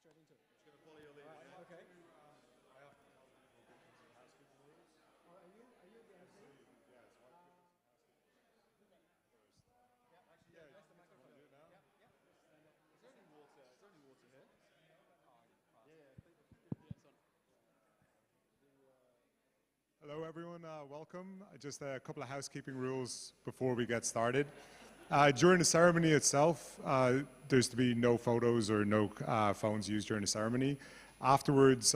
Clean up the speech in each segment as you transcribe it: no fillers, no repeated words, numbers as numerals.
straight into it. Just going to follow your lead. Right, Yeah. okay. I have to have some housekeeping rules. Oh, are you the MC? Yeah, so I have to put this first. Yeah. Actually, yeah, That's the you microphone. want to do it now? Yeah, yeah. Stand up. Is there any water? Is there any water here? Yeah, I think it's on. Hello, everyone. Welcome. Just a couple of housekeeping rules before we get started. During the ceremony itself, there's to be no photos or no phones used during the ceremony. Afterwards,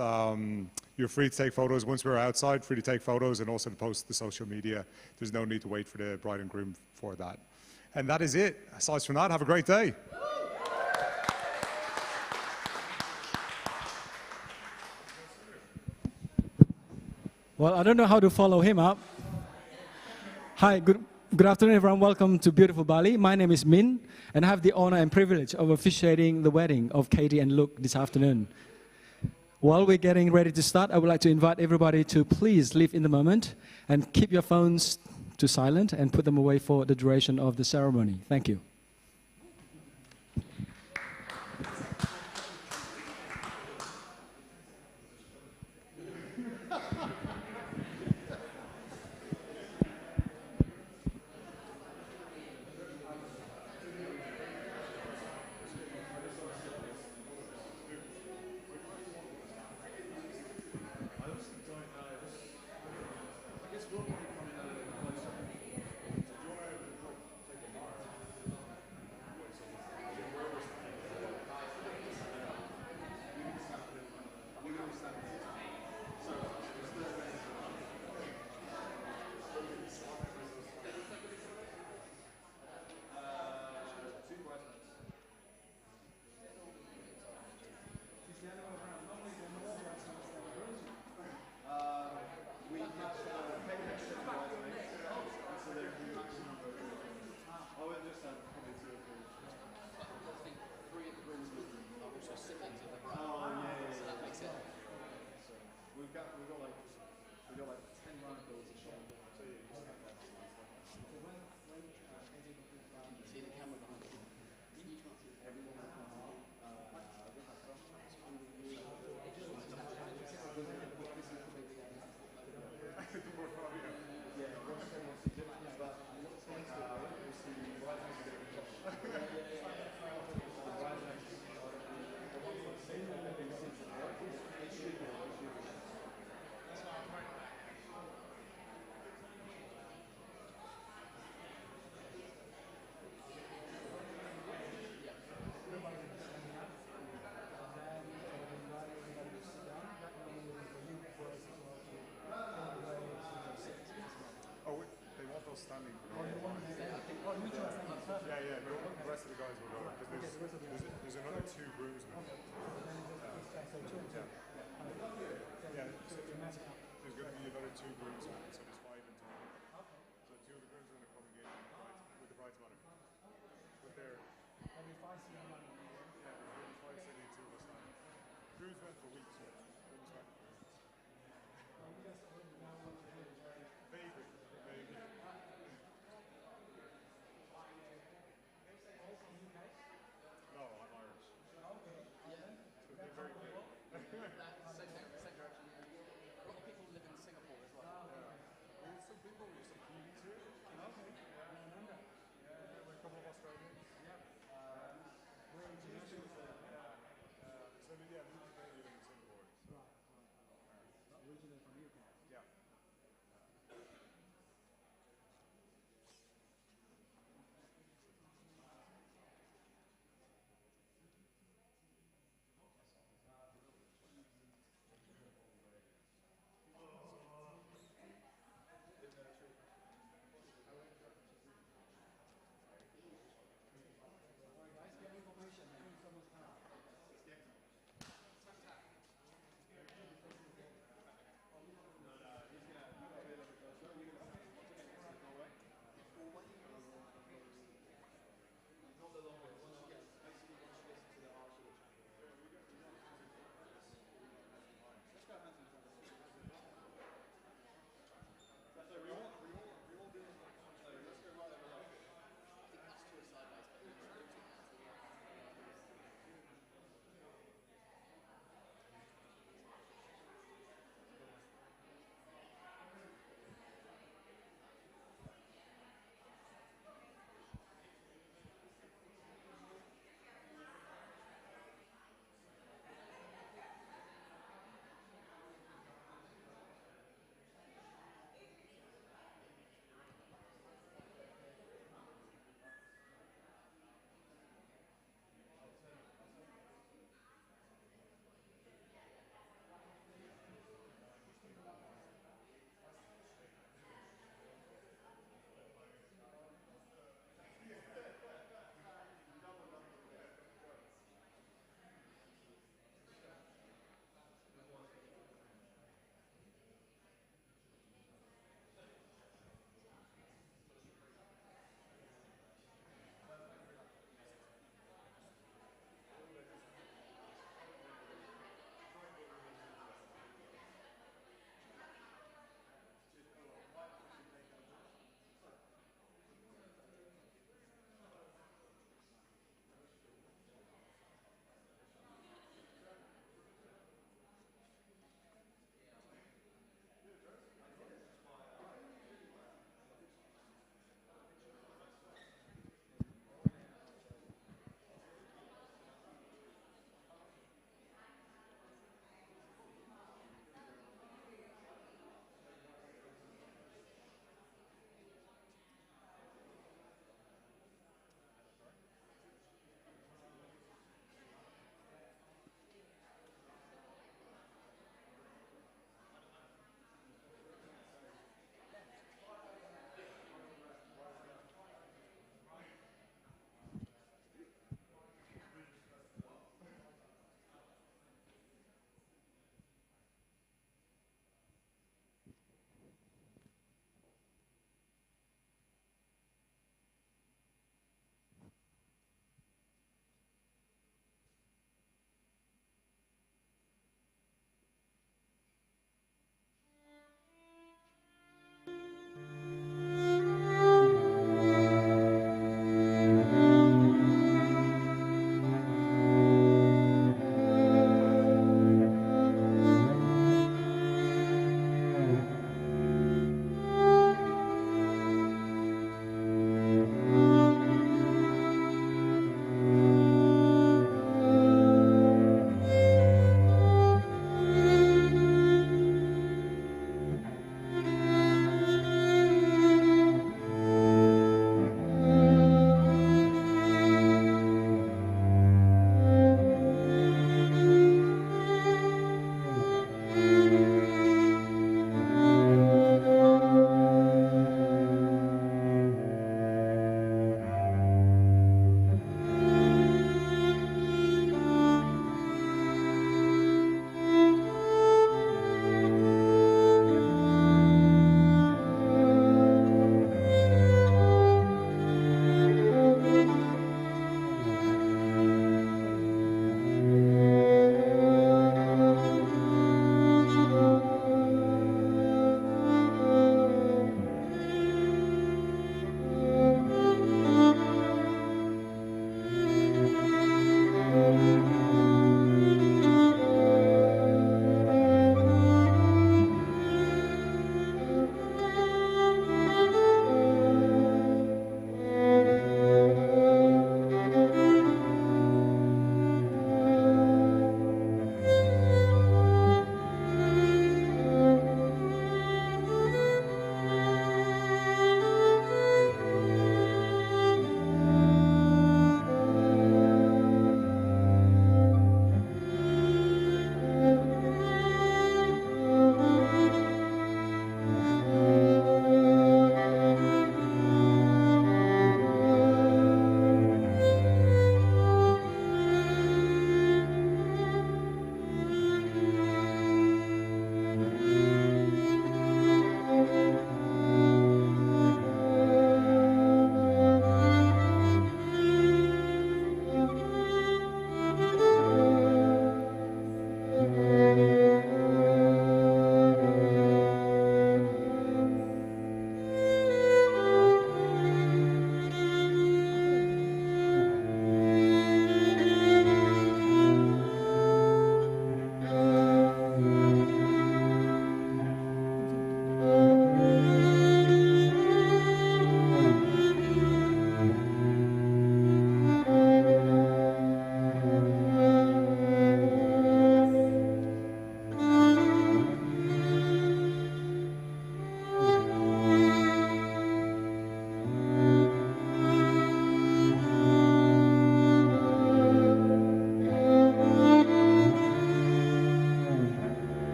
you're free to take photos. Once we're outside, free to take photos and also to post to social media. There's no need to wait for the bride and groom for that. And that is it. Aside from that, have a great day. Well, I don't know how to follow him up. Hi, good afternoon, everyone. Welcome to beautiful Bali. My name is Min, and I have the honor and privilege of officiating the wedding of Katie and Luke this afternoon. While we're getting ready to start, I would like to invite everybody to please live in the moment and keep your phones to silent and put them away for the duration of the ceremony. Thank you. Standing for yeah, yeah, no, the rest of the guys will go because there's another two groomsmen. Yeah, so there's going to be another two groomsmen, so there's five in total. So two of the groomsmen are coming in with the bride's mother. But they're only five sitting in two of us now. Groomsmen for weeks, yeah. Vaguely. No, I'm Irish. Okay. So they're very good. Same direction. A lot of people live in Singapore as well. Yeah. Some people, some Kiwis here. Okay. Yeah, we're a couple of Australians. Yeah. We're international. So yeah, we live in Singapore.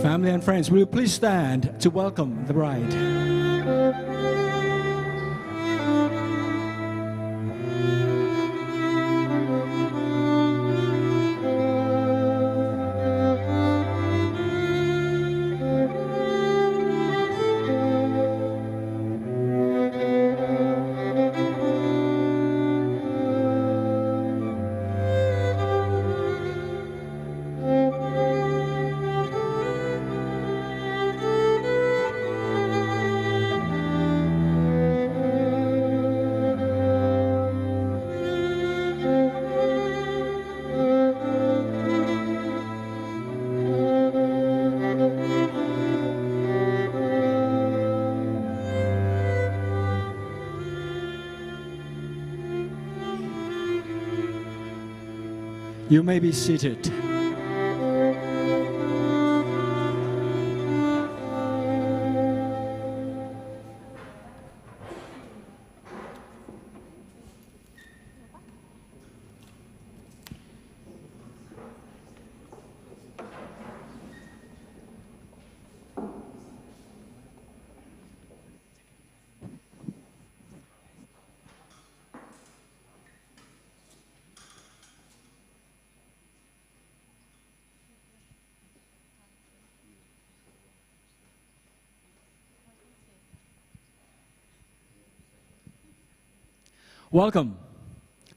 Family and friends, will you please stand to welcome the bride? You may be seated. Welcome,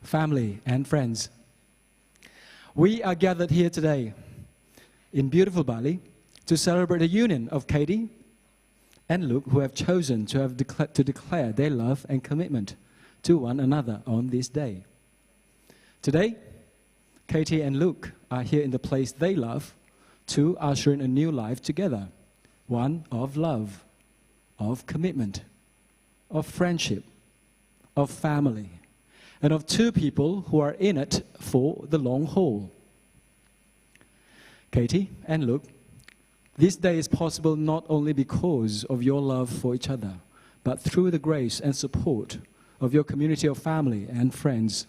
family and friends. We are gathered here today in beautiful Bali to celebrate the union of Katie and Luke, who have chosen to declare their love and commitment to one another on this day. Today, Katie and Luke are here in the place they love to usher in a new life together, one of love, of commitment, of friendship, of family, and of two people who are in it for the long haul. Katie and Luke, this day is possible not only because of your love for each other, but through the grace and support of your community of family and friends.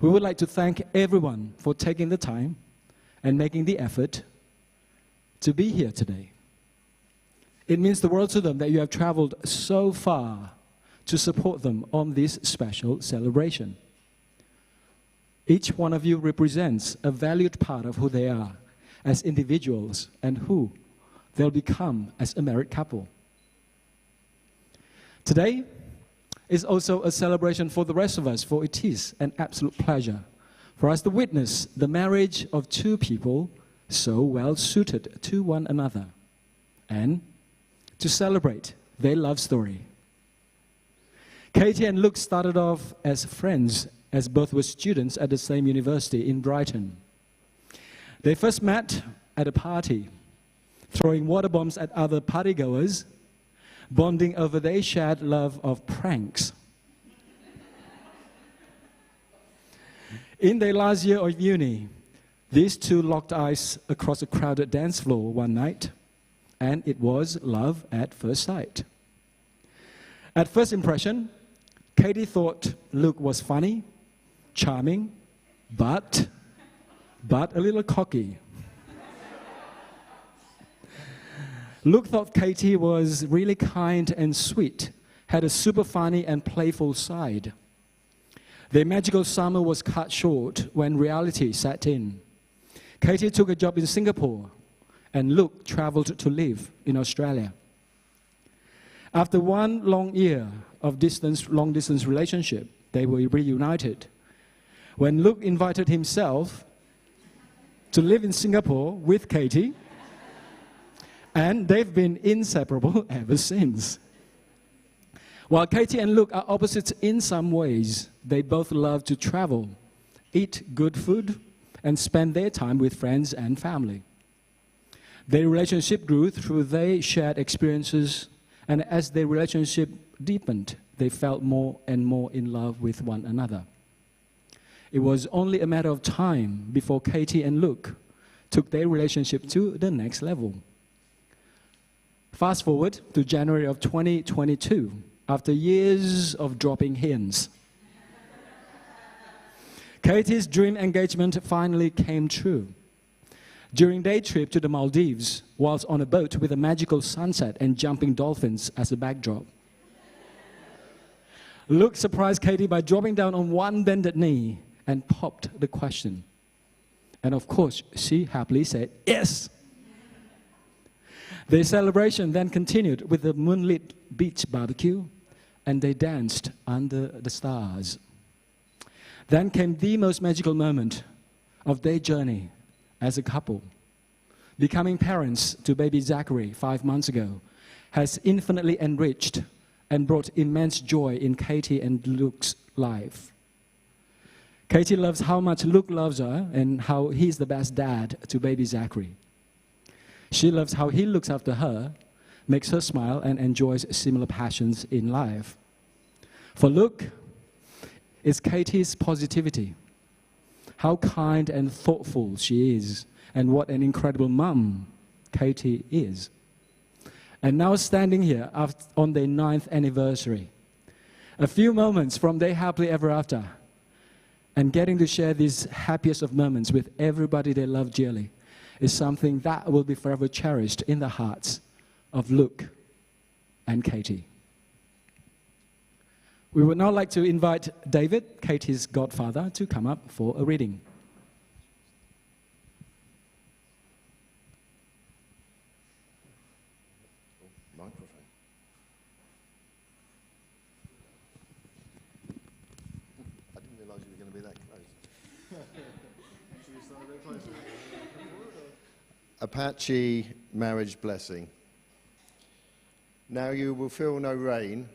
We would like to thank everyone for taking the time and making the effort to be here today. It means the world to them that you have traveled so far to support them on this special celebration. Each one of you represents a valued part of who they are as individuals and who they'll become as a married couple. Today is also a celebration for the rest of us, for it is an absolute pleasure for us to witness the marriage of two people so well suited to one another and to celebrate their love story. Katie and Luke started off as friends, as both were students at the same university in Brighton. They first met at a party, throwing water bombs at other partygoers, bonding over their shared love of pranks. In their last year of uni, these two locked eyes across a crowded dance floor one night, and it was love at first sight. At first impression, Katie thought Luke was funny, charming, but a little cocky. Luke thought Katie was really kind and sweet, had a super funny and playful side. Their magical summer was cut short when reality set in. Katie took a job in Singapore, and Luke traveled to live in Australia. After one long year of long-distance relationship, they were reunited. When Luke invited himself to live in Singapore with Katie, and they've been inseparable ever since. While Katie and Luke are opposites in some ways, they both love to travel, eat good food, and spend their time with friends and family. Their relationship grew through their shared experiences, and as their relationship deepened, they felt more and more in love with one another. It was only a matter of time before Katie and Luke took their relationship to the next level. Fast forward to January of 2022, after years of dropping hints. Katie's dream engagement finally came true. During day trip to the Maldives, whilst on a boat with a magical sunset and jumping dolphins as a backdrop. Luke surprised Katie by dropping down on one bended knee and popped the question. And of course, she happily said, yes. Their celebration then continued with a moonlit beach barbecue, and they danced under the stars. Then came the most magical moment of their journey as a couple. Becoming parents to baby Zachary 5 months ago has infinitely enriched and brought immense joy in Katie and Luke's life. Katie loves how much Luke loves her and how he's the best dad to baby Zachary. She loves how he looks after her, makes her smile, and enjoys similar passions in life. For Luke, it's Katie's positivity, how kind and thoughtful she is, and what an incredible mum Katie is. And now standing here on their 9th anniversary, a few moments from their happily ever after, and getting to share these happiest of moments with everybody they love dearly is something that will be forever cherished in the hearts of Luke and Katie. We would now like to invite David, Katie's godfather, to come up for a reading. Microphone. I didn't realise you were going to be that close. Should we start a bit closer? Apache marriage blessing. Now you will feel no rain,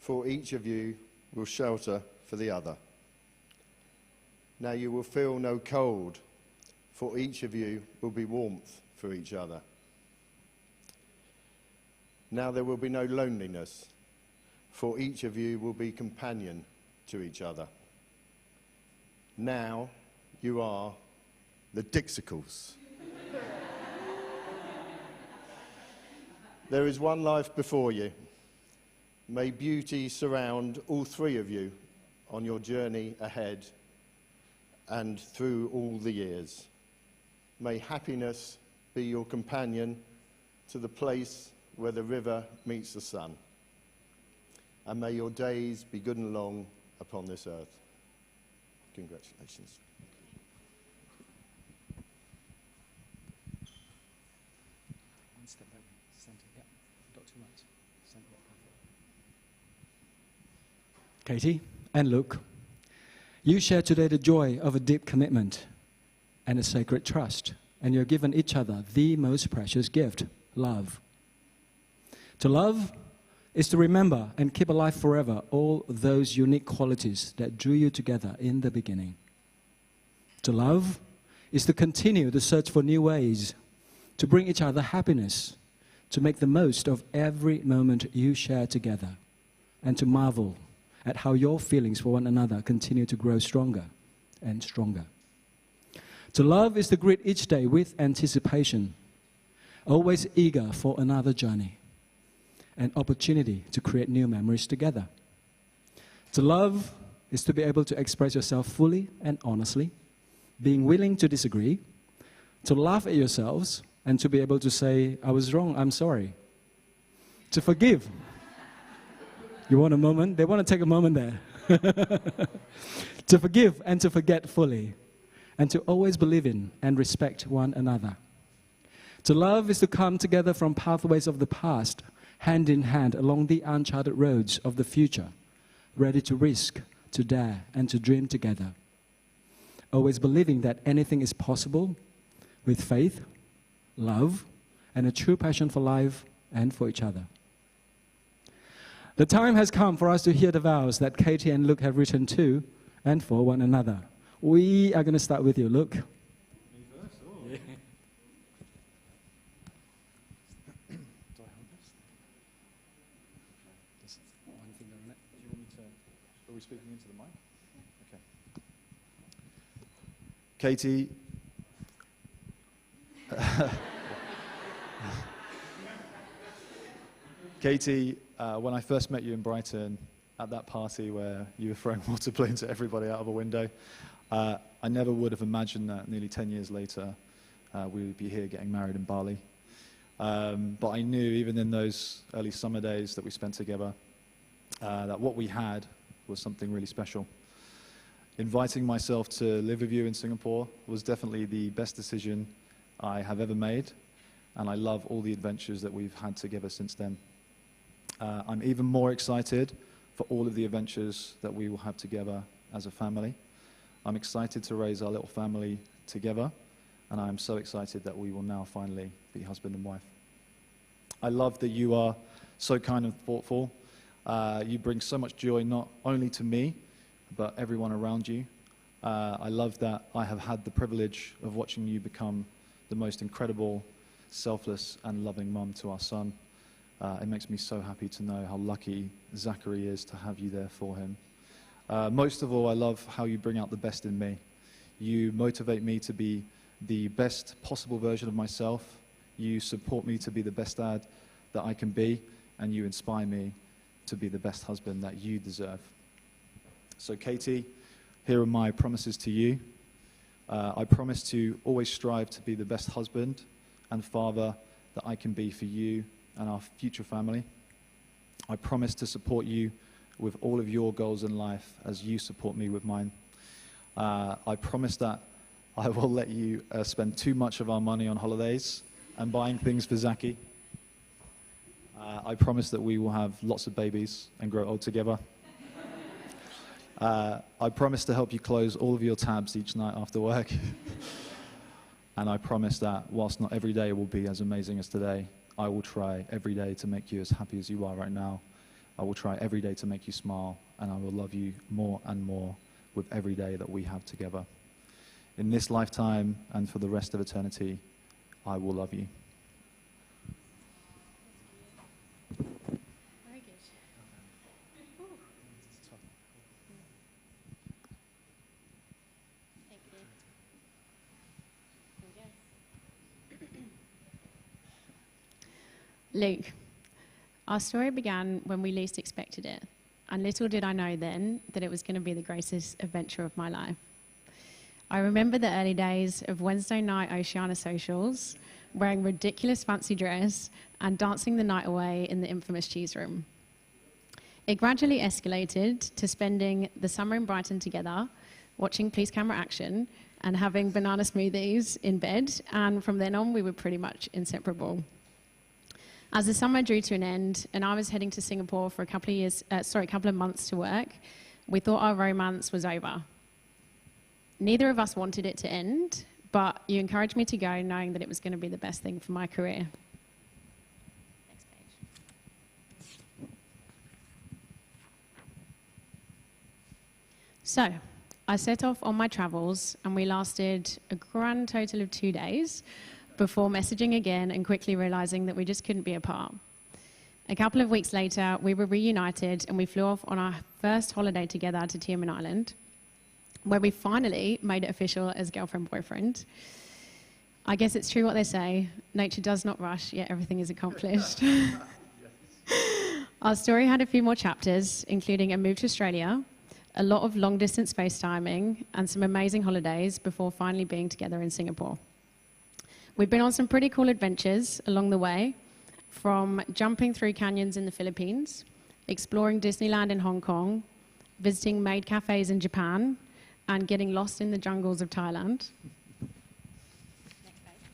for each of you will shelter for the other. Now you will feel no cold, for each of you will be warmth for each other. Now there will be no loneliness, for each of you will be companion to each other. Now you are the Dixicles. There is one life before you. May beauty surround all 3 of you on your journey ahead and through all the years. May happiness be your companion to the place where the river meets the sun. And may your days be good and long upon this earth. Congratulations. One step back, center, yeah, not too much. Center, perfect. Katie and Luke, you share today the joy of a deep commitment and a sacred trust, and you're given each other the most precious gift, love. To love is to remember and keep alive forever all those unique qualities that drew you together in the beginning. To love is to continue the search for new ways, to bring each other happiness, to make the most of every moment you share together, and to marvel at how your feelings for one another continue to grow stronger and stronger. To love is to greet each day with anticipation, always eager for another journey, an opportunity to create new memories together. To love is to be able to express yourself fully and honestly, being willing to disagree, to laugh at yourselves, and to be able to say, I was wrong, I'm sorry. To forgive. You want a moment? They want to take a moment there. To forgive and to forget fully, and to always believe in and respect one another. To love is to come together from pathways of the past, hand in hand along the uncharted roads of the future, ready to risk, to dare, and to dream together. Always believing that anything is possible with faith, love, and a true passion for life and for each other. The time has come for us to hear the vows that Katie and Luke have written to and for one another. We are going to start with you, Luke. Me first? Oh. Yeah. Do I hold this? Just one finger on it. Do you want me to... Are we speaking into the mic? Okay. Katie... Katie, when I first met you in Brighton, at that party where you were throwing water balloons at everybody out of a window, I never would have imagined that nearly 10 years later, we would be here getting married in Bali. But I knew even in those early summer days that we spent together, that what we had was something really special. Inviting myself to live with you in Singapore was definitely the best decision I have ever made, and I love all the adventures that we've had together since then. I'm even more excited for all of the adventures that we will have together as a family. I'm excited to raise our little family together, and I'm so excited that we will now finally be husband and wife. I love that you are so kind and thoughtful. You bring so much joy not only to me, but everyone around you. I love that I have had the privilege of watching you become the most incredible, selfless and loving mum to our son. It makes me so happy to know how lucky Zachary is to have you there for him. Most of all, I love how you bring out the best in me. You motivate me to be the best possible version of myself. You support me to be the best dad that I can be, and you inspire me to be the best husband that you deserve. So Katie, here are my promises to you. I promise to always strive to be the best husband and father that I can be for you and our future family. I promise to support you with all of your goals in life as you support me with mine. I promise that I will let you spend too much of our money on holidays and buying things for Zaki. I promise that we will have lots of babies and grow old together. I promise to help you close all of your tabs each night after work. And I promise that whilst not every day will be as amazing as today, I will try every day to make you as happy as you are right now. I will try every day to make you smile, and I will love you more and more with every day that we have together. In this lifetime and for the rest of eternity, I will love you. Very good. Ooh. Thank you. There we go. Luke, our story began when we least expected it, and little did I know then that it was going to be the greatest adventure of my life. I remember the early days of Wednesday night Oceana socials, wearing ridiculous fancy dress and dancing the night away in the infamous cheese room. It gradually escalated to spending the summer in Brighton together, watching Police Camera Action and having banana smoothies in bed, and from then on we were pretty much inseparable. As the summer drew to an end and I was heading to Singapore for a couple of months to work, we thought our romance was over. Neither of us wanted it to end, but you encouraged me to go knowing that it was going to be the best thing for my career. Next page. So, I set off on my travels and we lasted a grand total of 2 days before messaging again and quickly realizing that we just couldn't be apart. A couple of weeks later, we were reunited and we flew off on our first holiday together to Tioman Island, where we finally made it official as girlfriend-boyfriend. I guess it's true what they say, nature does not rush, yet everything is accomplished. Our story had a few more chapters, including a move to Australia, a lot of long-distance FaceTiming, and some amazing holidays before finally being together in Singapore. We've been on some pretty cool adventures along the way, from jumping through canyons in the Philippines, exploring Disneyland in Hong Kong, visiting maid cafes in Japan, and getting lost in the jungles of Thailand. Next page.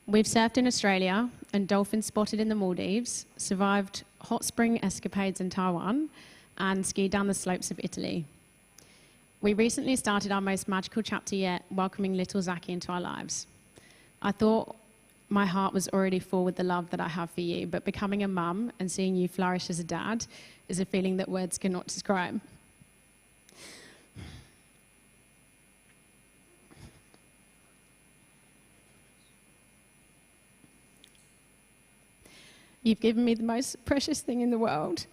We've surfed in Australia and dolphin spotted in the Maldives, survived hot spring escapades in Taiwan, and skied down the slopes of Italy. We recently started our most magical chapter yet, welcoming little Zaki into our lives. I thought my heart was already full with the love that I have for you, but becoming a mum and seeing you flourish as a dad is a feeling that words cannot describe. You've given me the most precious thing in the world,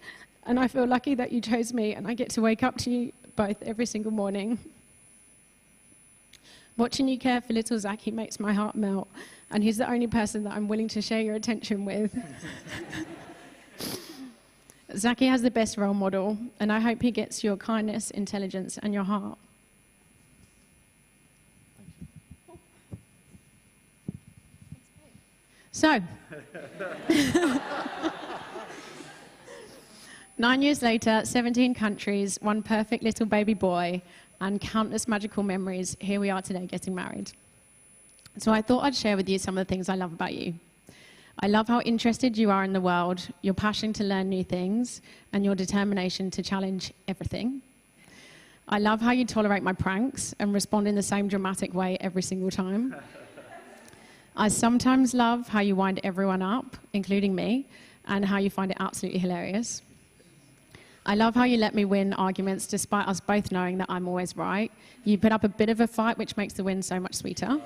and I feel lucky that you chose me and I get to wake up to you both every single morning. Watching you care for little Zaki makes my heart melt, and he's the only person that I'm willing to share your attention with. Zaki has the best role model, and I hope he gets your kindness, intelligence, and your heart. So, 9 years later, 17 countries, one perfect little baby boy, and countless magical memories, here we are today getting married. So I thought I'd share with you some of the things I love about you. I love how interested you are in the world, your passion to learn new things, and your determination to challenge everything. I love how you tolerate my pranks and respond in the same dramatic way every single time. I sometimes love how you wind everyone up, including me, and how you find it absolutely hilarious. I love how you let me win arguments despite us both knowing that I'm always right. You put up a bit of a fight, which makes the win so much sweeter.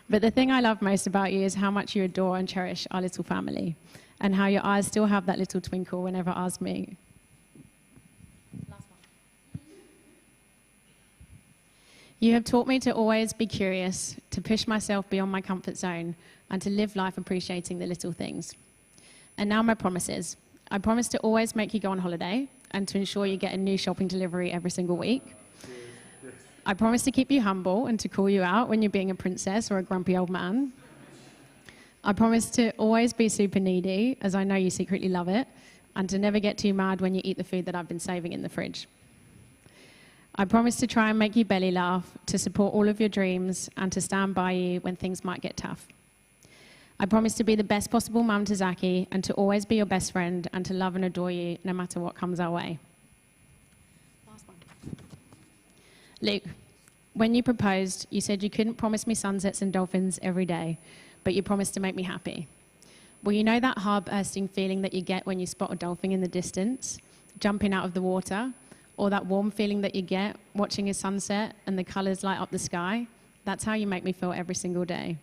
But the thing I love most about you is how much you adore and cherish our little family, and how your eyes still have that little twinkle whenever ours meet. You have taught me to always be curious, to push myself beyond my comfort zone, and to live life appreciating the little things. And now my promises. I promise to always make you go on holiday and to ensure you get a new shopping delivery every single week. I promise to keep you humble and to call you out when you're being a princess or a grumpy old man. I promise to always be super needy, as I know you secretly love it, and to never get too mad when you eat the food that I've been saving in the fridge. I promise to try and make you belly laugh, to support all of your dreams, and to stand by you when things might get tough. I promise to be the best possible mum to Zaki, and to always be your best friend, and to love and adore you no matter what comes our way. Last one. Luke, when you proposed, you said you couldn't promise me sunsets and dolphins every day, but you promised to make me happy. Well, you know that heart-bursting feeling that you get when you spot a dolphin in the distance, jumping out of the water, or that warm feeling that you get watching a sunset and the colours light up the sky? That's how you make me feel every single day.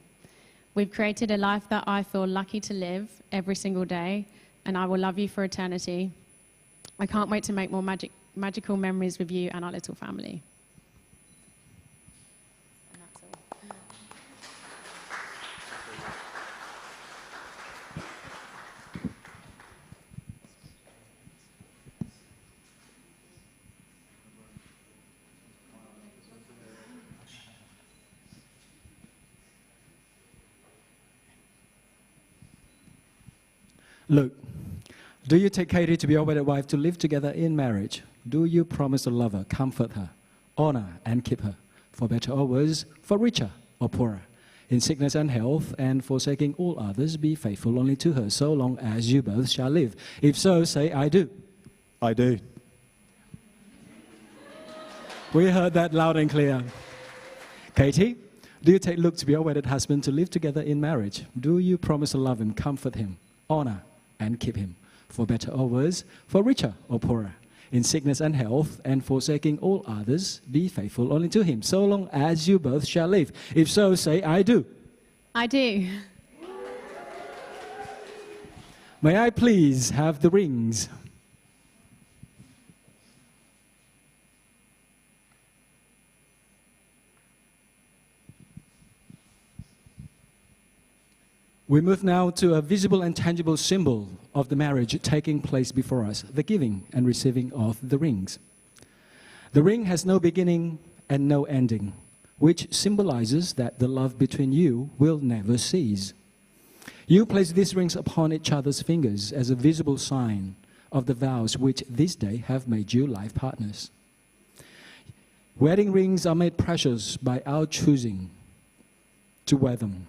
We've created a life that I feel lucky to live every single day, and I will love you for eternity. I can't wait to make more magical memories with you and our little family. And that's all. Luke, do you take Katie to be your wedded wife to live together in marriage? Do you promise to love her, comfort her, honor and keep her, for better or worse, for richer or poorer, in sickness and health, and forsaking all others, be faithful only to her, so long as you both shall live? If so, say, I do. I do. We heard that loud and clear. Katie, do you take Luke to be your wedded husband to live together in marriage? Do you promise to love him, comfort him, honor and keep him, for better or worse, for richer or poorer, in sickness and health, and forsaking all others, be faithful only to him, so long as you both shall live? If so, say, I do. I do. May I please have the rings? We move now to a visible and tangible symbol of the marriage taking place before us, the giving and receiving of the rings. The ring has no beginning and no ending, which symbolizes that the love between you will never cease. You place these rings upon each other's fingers as a visible sign of the vows which this day have made you life partners. Wedding rings are made precious by our choosing to wear them.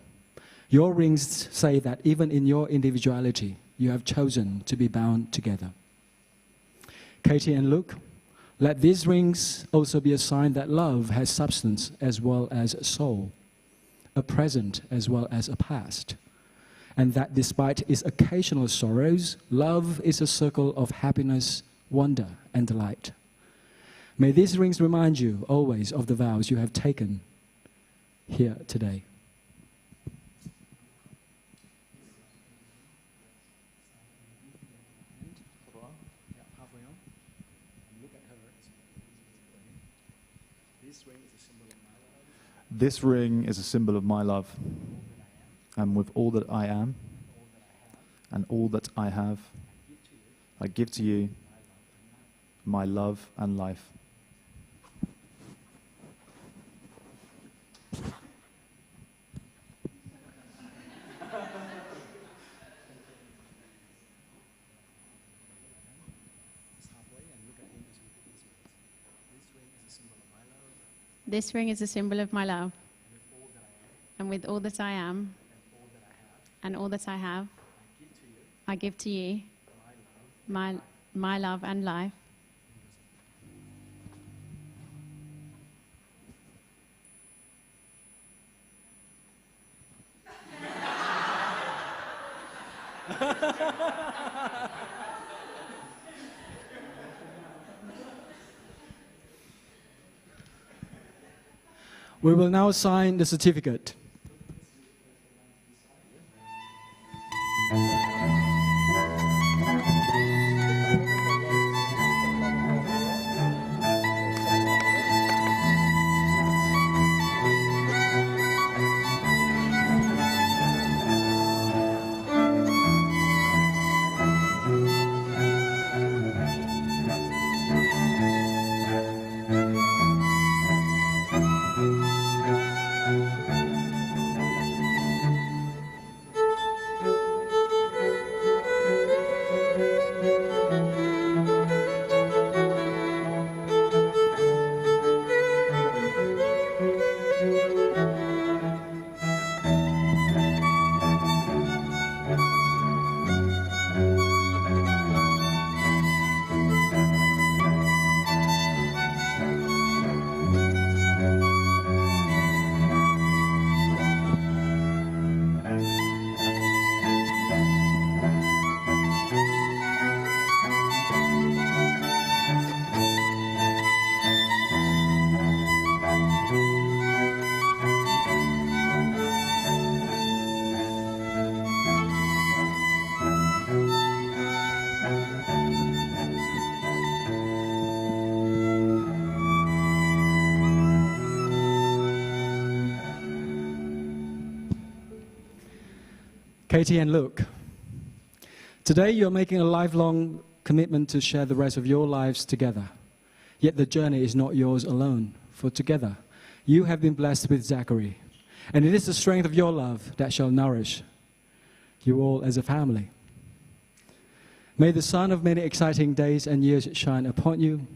Your rings say that even in your individuality, you have chosen to be bound together. Katie and Luke, let these rings also be a sign that love has substance as well as a soul, a present as well as a past, and that despite its occasional sorrows, love is a circle of happiness, wonder, and delight. May these rings remind you always of the vows you have taken here today. This ring is a symbol of my love, and with all that I am and all that I have, I give to you my love and life. This ring is a symbol of my love. And with all that I am and all that I have, I give to you my love and life. We will now sign the certificate. Katie and Luke, today you're making a lifelong commitment to share the rest of your lives together. Yet the journey is not yours alone, for together you have been blessed with Zachary, and it is the strength of your love that shall nourish you all as a family. May the sun of many exciting days and years shine upon you,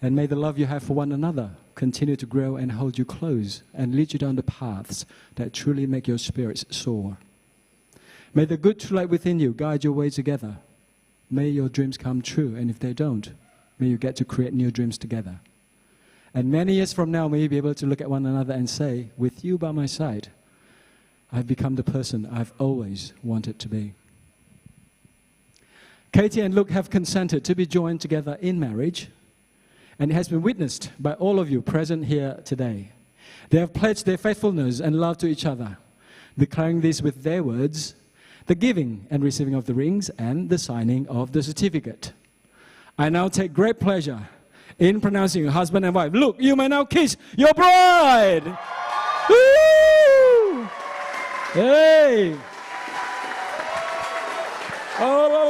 and may the love you have for one another continue to grow and hold you close and lead you down the paths that truly make your spirits soar. May the good true light within you guide your way together. May your dreams come true, and if they don't, may you get to create new dreams together. And many years from now, may you be able to look at one another and say, with you by my side, I've become the person I've always wanted to be. Katie and Luke have consented to be joined together in marriage, and it has been witnessed by all of you present here today. They have pledged their faithfulness and love to each other, declaring this with their words, the giving and receiving of the rings and the signing of the certificate. I now take great pleasure in pronouncing you husband and wife. Look, you may now kiss your bride. Woo! Hey! Oh!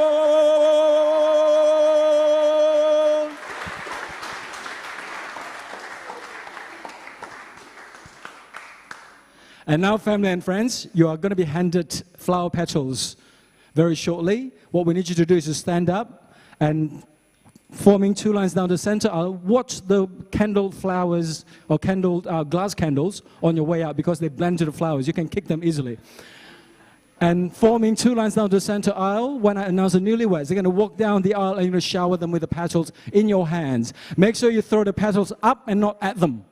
And now, family and friends, you are going to be handed flower petals very shortly. What we need you to do is to stand up and forming two lines down the center. I'll watch the candle flowers or glass candles on your way out because they blend to the flowers. You can kick them easily. And forming two lines down the center aisle, when I announce the newlyweds, they're going to walk down the aisle and you're going to shower them with the petals in your hands. Make sure you throw the petals up and not at them.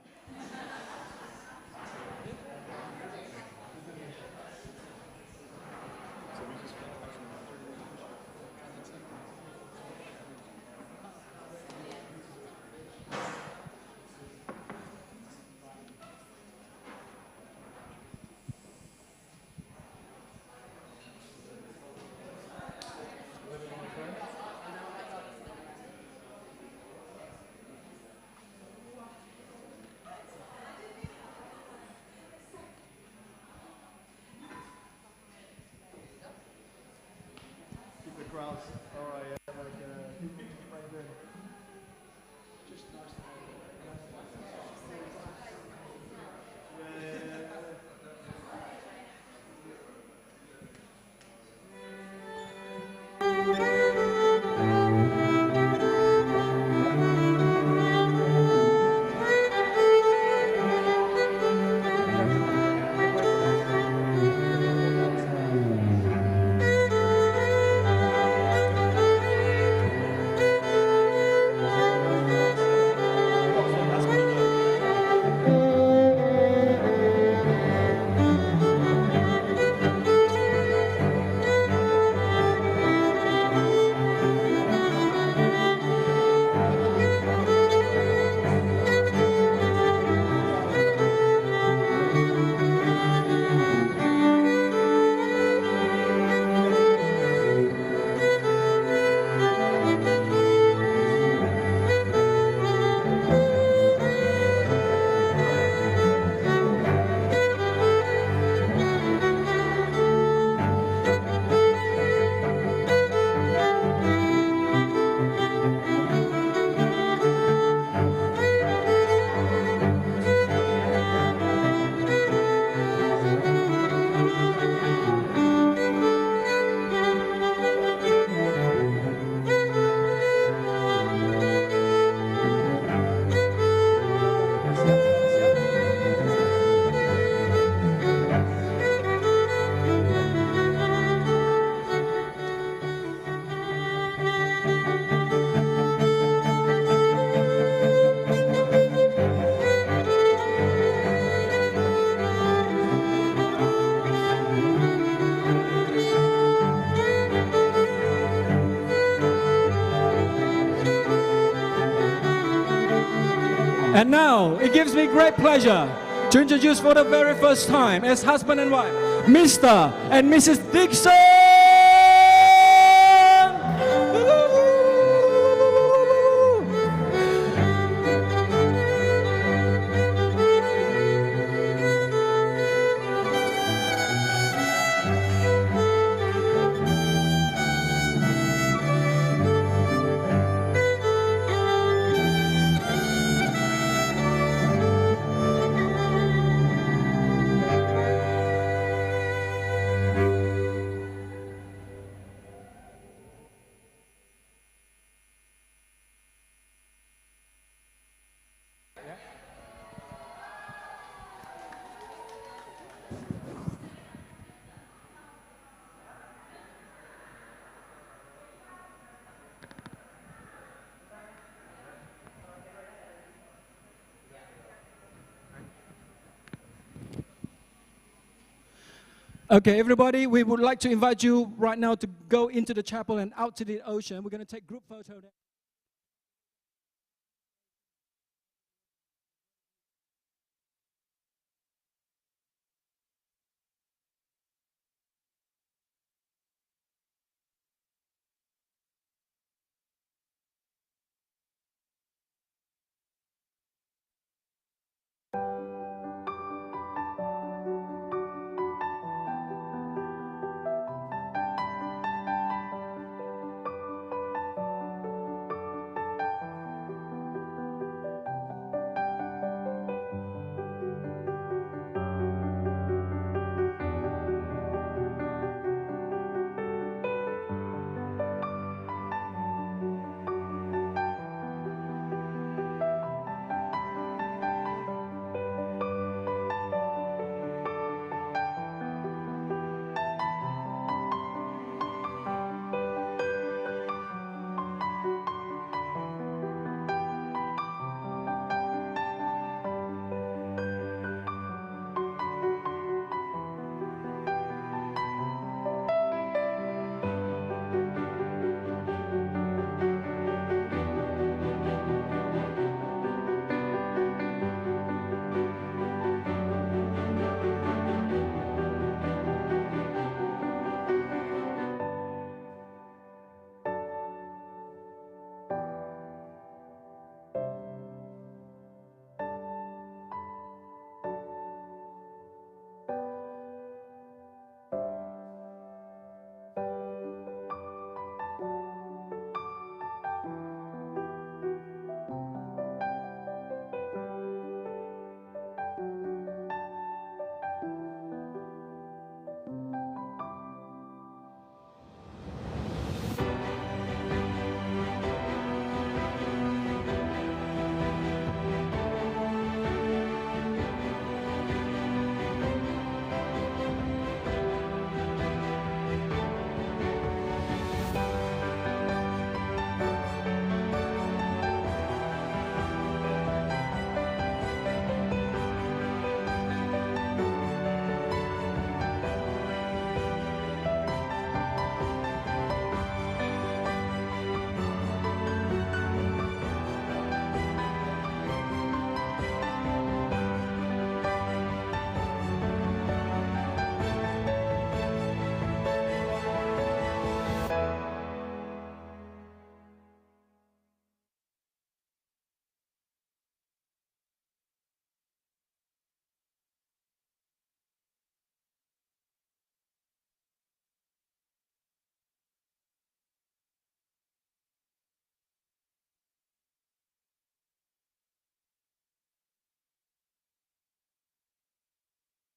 And now, it gives me great pleasure to introduce for the very first time, as husband and wife, Mr. and Mrs. Dixon! Okay, everybody, we would like to invite you right now to go into the chapel and out to the ocean. We're going to take group photo there.